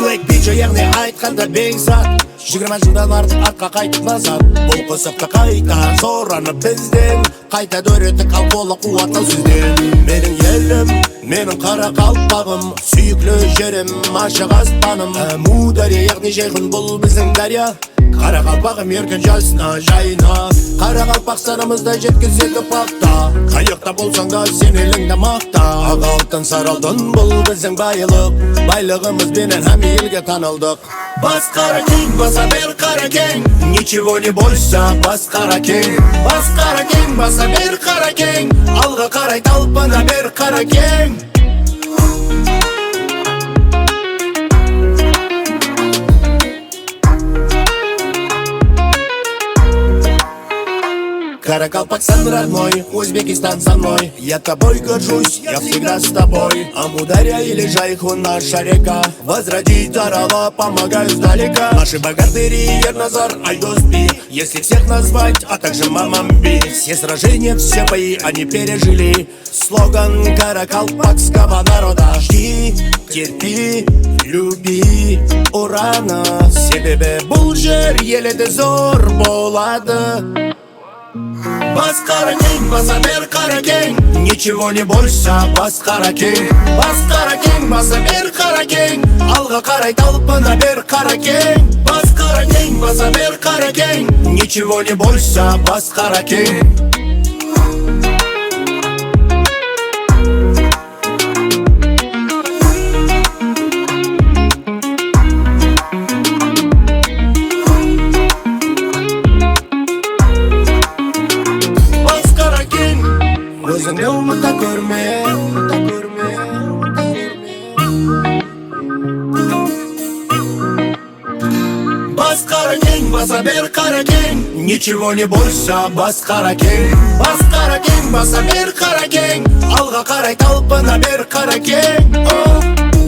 Black Beach яғни айтқанда бекзат 20 жылдан артық артқа қайтпасат бұл қысыпты қайта соранып бізден қайта дөретік ал қолы қуаттау сізден менің елім менің қара қалпағым сүйіклі жерім ашық аспаным Әмудария яғни жайқын бұл біздің дария қара қалпағым еркін жасына жайына қара қалпақстарымызда жеткізеді бақта қайықта болсаң да сен еліңді мақта ақ алтын сары алтын бұл біздің байлығымызбенен һәм елге танылдық бас қара кең баса бер қара кең ничего не бойся бас қара кең баса бер қара кең алға қарай талпына бер қара кең Каракалпакстан родной, Узбекистан со мной. Я тобой горжусь, я всегда с тобой. Амудария или Жайху наша река. Возродить Арала помогаю сдалека. Наши богатыри Ерназар, Айдос-Би. Если всех назвать, а также Мамамби. Все сражения, все бои они пережили. Слоган каракалпакского народа. Жди, терпи, люби, урана. Себебі бұл жер еледі зор болады. Бас қара кең, баса бер қара кең ничего не бойся, бас қара кең баса бер қара кең алға қарай талпына бер қара кең бас қара кең, баса бер қара кең ничего не бойся, бас қара кең Өзіңді ұмыта көрме Бас қара кең, баса бер қара кең ничего не бойся, бас қара кең баса бер қара кең алға қарай талпына бер қара кең